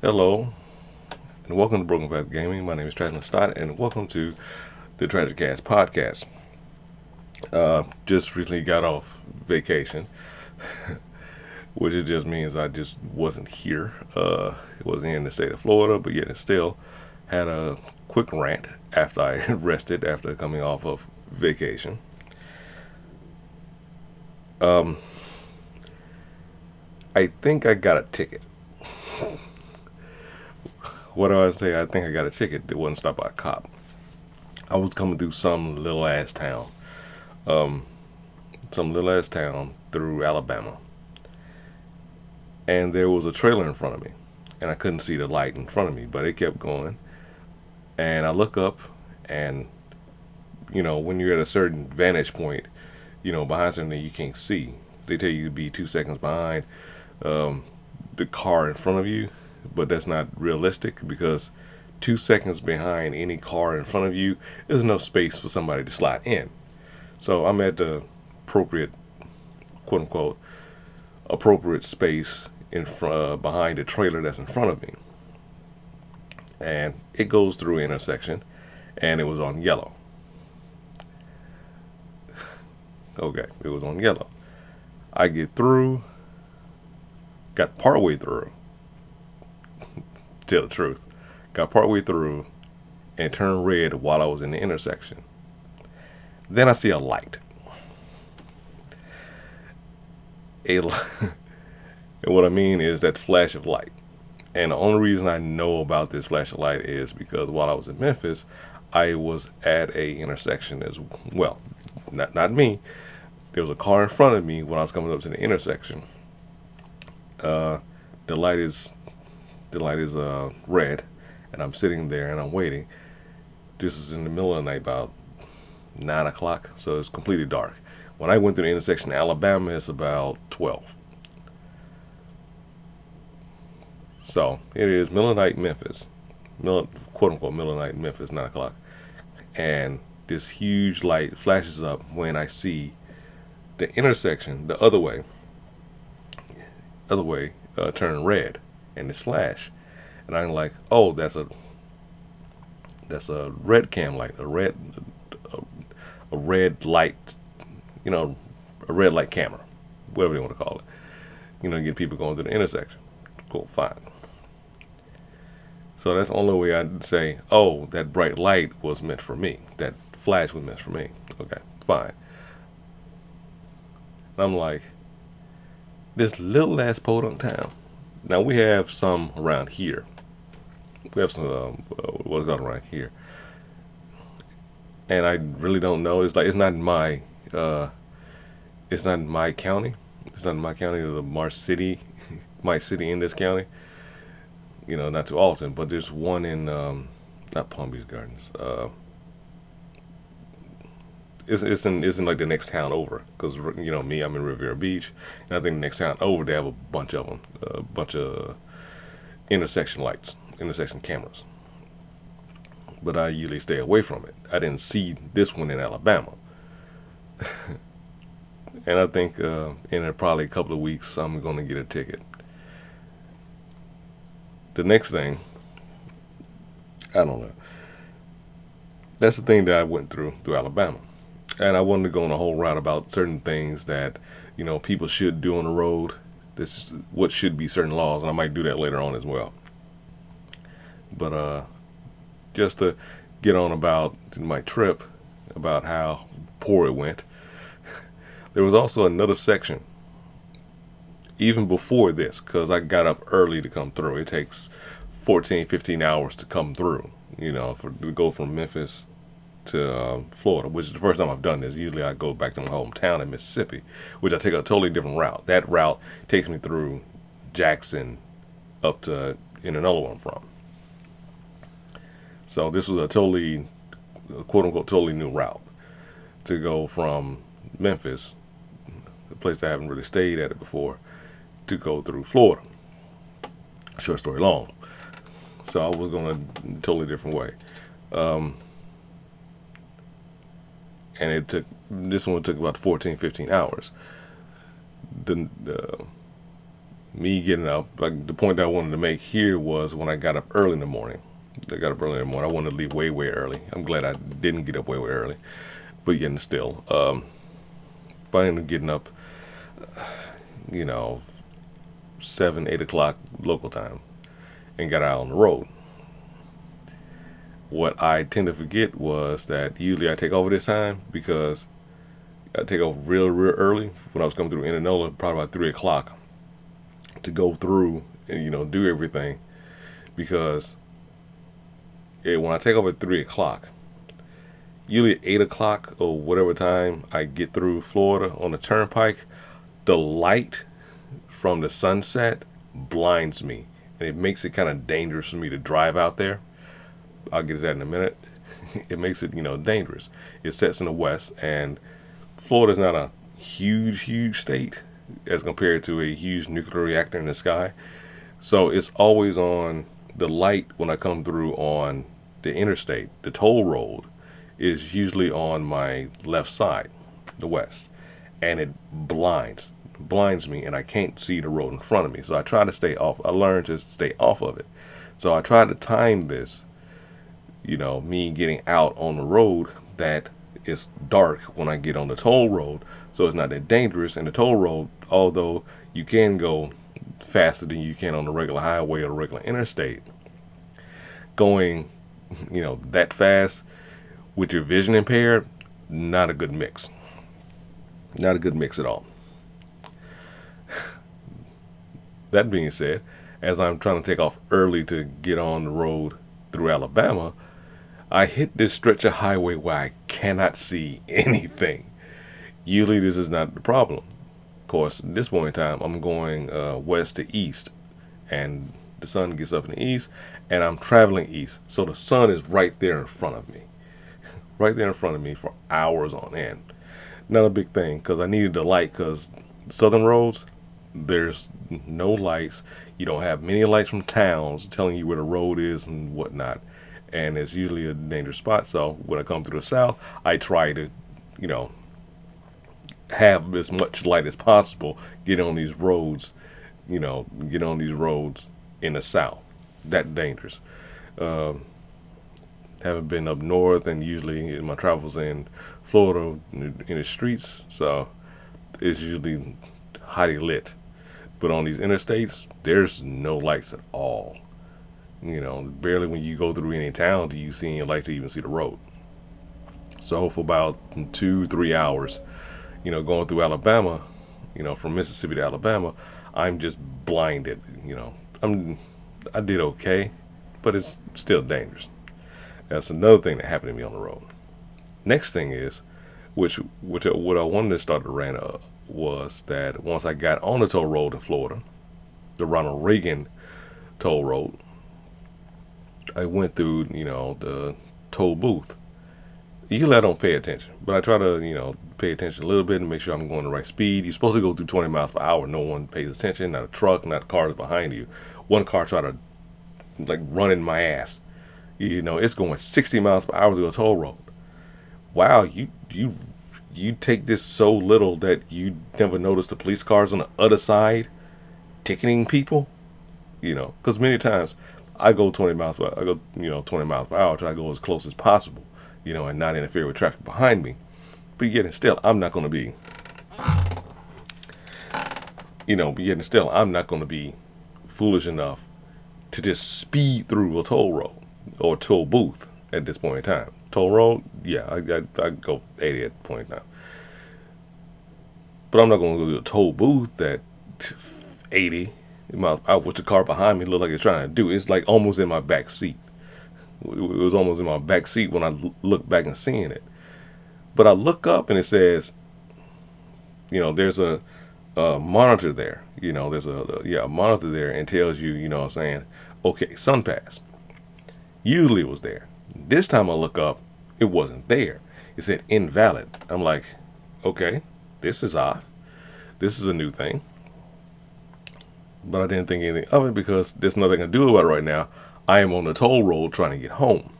Hello, and welcome to GoldenPiDgeon Gaming. My name is Lastat, and welcome to the Trajikast podcast. Just recently got off vacation, which it just means I just wasn't here. It wasn't in the state of Florida, but yet it still had a quick rant after I rested after coming off of vacation. I think I got a ticket. What do I say? I think I got a ticket that wasn't stopped by a cop. I was coming through some little ass town, through Alabama, and there was a trailer in front of me, and I couldn't see the light in front of me, but it kept going. And I look up, and when you're at a certain vantage point, behind something you can't see, they tell you to be 2 seconds behind the car in front of you, but that's not realistic because 2 seconds behind any car in front of you is enough space for somebody to slide in. So I'm at the appropriate, quote unquote, appropriate space in front behind the trailer that's in front of me, and it goes through an intersection, and it was on yellow. Okay, it was on yellow. I get through, got partway through. Tell the truth, got partway through, and it turned red while I was in the intersection. Then I see a light. And what I mean is that flash of light. And the only reason I know about this flash of light is because while I was in Memphis, I was at a intersection as well. Not me. There was a car in front of me when I was coming up to the intersection. The light is red, and I'm sitting there and I'm waiting. This is in the middle of the night, about 9 o'clock, so it's completely dark. When I went through the intersection in Alabama, it's about 12. So it is middle of the night Memphis, quote unquote middle of the night Memphis, 9 o'clock, and this huge light flashes up when I see the intersection the other way turn red, and this flash, and I'm like, oh, that's a red cam light, a red light, a red light camera, whatever they want to call it. Get people going through the intersection. Cool, fine. So that's the only way I'd say, oh, that bright light was meant for me. That flash was meant for me. Okay, fine. And I'm like, this little ass podunk town. Now we have some around here. We have some what's called around here, and I really don't know. It's not my county. It's not my county. The Marsh City, my city in this county. Not too often, but there's one in not Palm Beach Gardens. It's in like the next town over, because me, I'm in Riviera Beach, and I think the next town over they have a bunch of them, a bunch of intersection lights, intersection cameras. But I usually stay away from it. I didn't see this one in Alabama, and I think in probably a couple of weeks I'm going to get a ticket. The next thing, I don't know. That's the thing that I went through Alabama. And I wanted to go on a whole route about certain things that, people should do on the road. This is what should be certain laws, and I might do that later on as well. But just to get on about my trip, about how poor it went, there was also another section, even before this, because I got up early to come through. It takes 14, 15 hours to come through, to go from Memphis to Florida, which is the first time I've done this. Usually I go back to my hometown in Mississippi, which I take a totally different route. That route takes me through Jackson up to in another one I'm from. So this was a totally, quote unquote, totally new route to go from Memphis, a place I haven't really stayed at it before, to go through Florida. Short story long. So I was going a totally different way. And this one took about 14, 15 hours. me getting up, like the point that I wanted to make here was when I got up early in the morning. I got up early in the morning. I wanted to leave way, way early. I'm glad I didn't get up way, way early. But yet and still, but I ended up getting up, you know, 7, 8 o'clock local time and got out on the road. What I tend to forget was that usually I take over this time because I take off real, real early when I was coming through Indianola, probably about 3 o'clock to go through and, you know, do everything because when I take off at 3 o'clock, usually at 8 o'clock or whatever time I get through Florida on the turnpike, the light from the sunset blinds me and it makes it kind of dangerous for me to drive out there. I'll get to that in a minute. It makes it, you know, dangerous. It sets in the west, and Florida's not a huge, huge state as compared to a huge nuclear reactor in the sky. So it's always on the light when I come through on the interstate. The toll road is usually on my left side, the west, and it blinds me, and I can't see the road in front of me. So I try to stay off. I learned to stay off of it. So I try to time this, you know, me getting out on the road that it's dark when I get on the toll road, so it's not that dangerous. And the toll road, although you can go faster than you can on the regular highway or the regular interstate, going, you know, that fast with your vision impaired, not a good mix. Not a good mix at all. That being said, as I'm trying to take off early to get on the road through Alabama, I hit this stretch of highway where I cannot see anything. Usually this is not the problem. Of course, at this point in time, I'm going west to east, and the sun gets up in the east, and I'm traveling east. So the sun is right there in front of me. Right there in front of me for hours on end. Not a big thing, because I needed the light, because southern roads, there's no lights. You don't have many lights from towns telling you where the road is and whatnot. And it's usually a dangerous spot. So when I come through the south, I try to, you know, have as much light as possible, get on these roads, you know, get on these roads in the south. That dangerous. Haven't been up north, and usually in my travels in Florida in the streets, so it's usually highly lit. But on these interstates, there's no lights at all. You know, barely when you go through any town do you see any lights to even see the road. So for about 2-3 hours, you know, going through Alabama, you know, from Mississippi to Alabama, I'm just blinded. You know, I did okay, but it's still dangerous. That's another thing that happened to me on the road. Next thing is, what I wanted to start to rant of was that once I got on the toll road in Florida, the Ronald Reagan toll road, I went through, you know, the toll booth. Usually I don't pay attention, but I try to, you know, pay attention a little bit and make sure I'm going the right speed. You're supposed to go through 20 miles per hour. No one pays attention, not a truck, not cars behind you. One car tried to, like, run in my ass. You know, it's going 60 miles per hour through a toll road. Wow, you take this so little that you never notice the police cars on the other side ticketing people? You know, because many times I go 20 miles per hour. I go, you know, 20 miles per hour. Try to go as close as possible, you know, and not interfere with traffic behind me. But yet still, I'm not going to be, you know, but yet still, I'm not going to be foolish enough to just speed through a toll road or toll booth at this point in time. Toll road, yeah, I go 80 at the point now. But I'm not going to go to a toll booth at 80 miles per hour, which the car behind me looked like it's trying to do. It's like almost in my back seat. It was almost in my back seat when I look back and seeing it. But I look up and it says, you know, there's a monitor there. You know, there's a monitor there and tells you, you know what I'm saying, okay, sun passed. Usually it was there. This time I look up, it wasn't there. It said invalid. I'm like, okay, this is odd. This is a new thing. But I didn't think anything of it because there's nothing I can do about it right now. I am on the toll road trying to get home.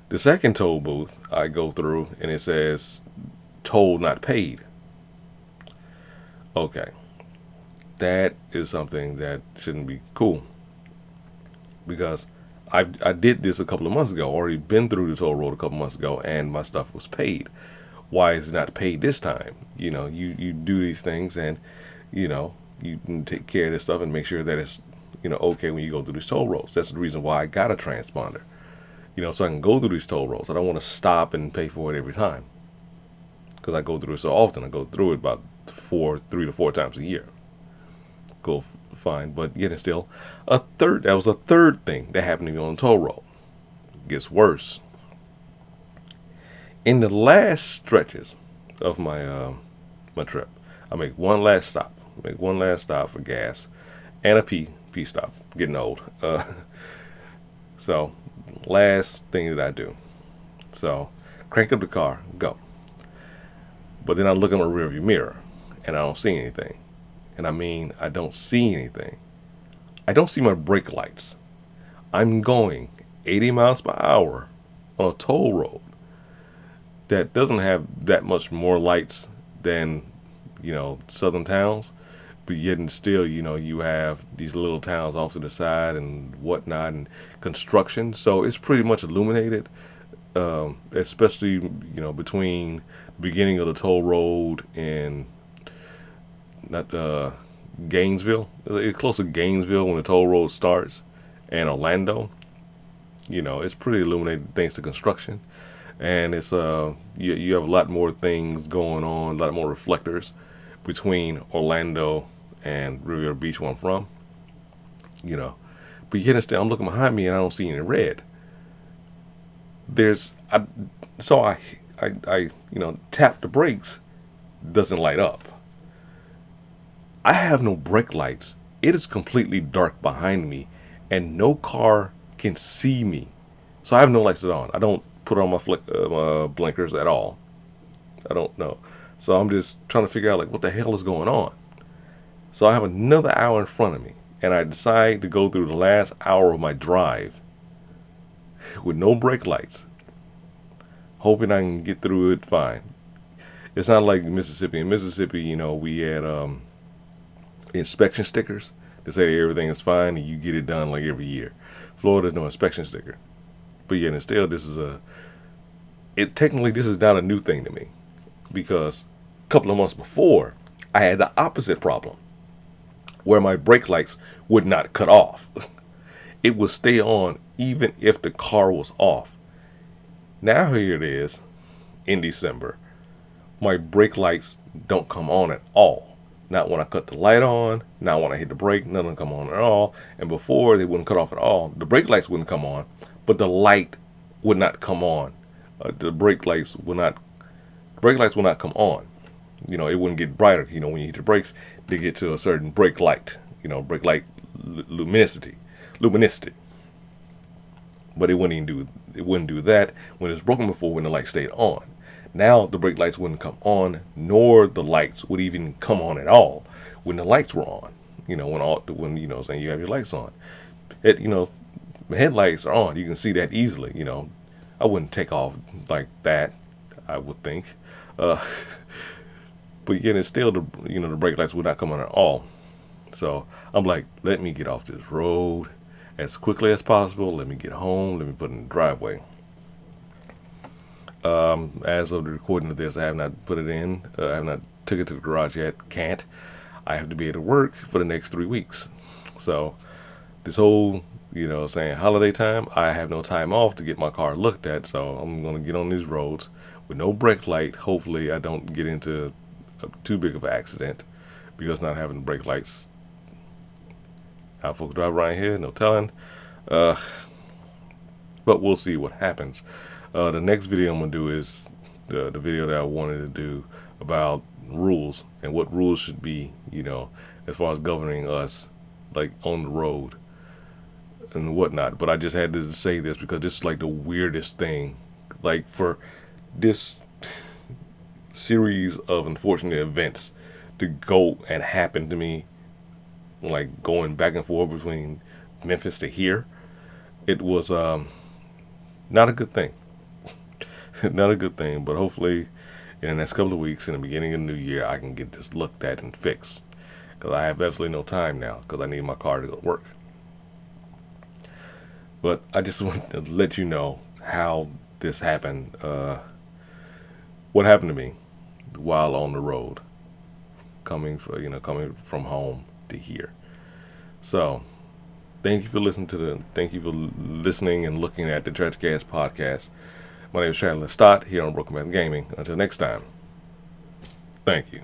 The second toll booth I go through and it says toll not paid. Okay. That is something that shouldn't be cool, because I did this a couple of months ago. Already been through the toll road a couple months ago, and my stuff was paid. Why is it not paid this time? You do these things, and you can take care of this stuff and make sure that it's okay when you go through these toll roads. That's the reason why I got a transponder. So I can go through these toll roads. I don't want to stop and pay for it every time, because I go through it so often. I go through it about 3 to 4 times a year. Go fine, but yet and still, that was a third thing that happened to me on the toll road. It gets worse. In the last stretches of my trip, I make one last stop. Make one last stop for gas and a pee stop. Getting old. So last thing that I do. So crank up the car, go. But then I look in my rearview mirror and I don't see anything. And I mean, I don't see anything. I don't see my brake lights. I'm going 80 miles per hour on a toll road that doesn't have that much more lights than, southern towns. But yet and still, you have these little towns off to the side and whatnot, and construction. So it's pretty much illuminated, especially, between the beginning of the toll road and not Gainesville. It's close to Gainesville when the toll road starts, and Orlando. It's pretty illuminated thanks to construction, and it's you have a lot more things going on, a lot more reflectors between Orlando and Riviera Beach, where I'm from. But yet still, I'm looking behind me and I don't see any red. So I tap the brakes, doesn't light up. I have no brake lights. It is completely dark behind me, and no car can see me. So I have no lights at all. I don't put on my blinkers at all. I don't know. So I'm just trying to figure out, what the hell is going on. So I have another hour in front of me, and I decide to go through the last hour of my drive with no brake lights, hoping I can get through it fine. It's not like Mississippi. In Mississippi, we had inspection stickers to say everything is fine and you get it done like every year. Florida's no inspection sticker. But yet and still, this is technically this is not a new thing to me, because a couple of months before I had the opposite problem, where my brake lights would not cut off. It would stay on even if the car was off. Now here it is in December. My brake lights don't come on at all. Not when I cut the light on, not when I hit the brake, none of them come on at all. And before, they wouldn't cut off at all. The brake lights wouldn't come on, but the light would not come on. The brake lights will not come on. It wouldn't get brighter. When you hit the brakes, they get to a certain brake light, brake light luminosity. But it wouldn't do that when it was broken before, when the light stayed on. Now the brake lights wouldn't come on, nor the lights would even come on at all when the lights were on. When saying you have your lights on. The headlights are on. You can see that easily. I wouldn't take off like that, I would think. But yet it's still the brake lights would not come on at all. So I'm like, let me get off this road as quickly as possible. Let me get home. Let me put it in the driveway. As of the recording of this, I have not put it in. I have not took it to the garage yet. Can't. I have to be able to work for the next 3 weeks. So this whole, saying holiday time, I have no time off to get my car looked at. So I'm going to get on these roads with no brake light. Hopefully I don't get into too big of an accident because not having brake lights. How folks drive around here, no telling. But we'll see what happens. The next video I'm going to do is the video that I wanted to do about rules and what rules should be, as far as governing us, like on the road and whatnot. But I just had to say this because this is like the weirdest thing. Like, for this series of unfortunate events to go and happen to me, like going back and forth between Memphis to here, it was not a good thing. Not a good thing, but hopefully in the next couple of weeks, in the beginning of the new year, I can get this looked at and fixed. because I have absolutely no time now because I need my car to go to work. But I just want to let you know how this happened. What happened to me while on the road, coming from home to here. So, thank you for listening and looking at the Trajikast podcast. My name is Lastat here on GoldenPiDgeon Gaming. Until next time, thank you.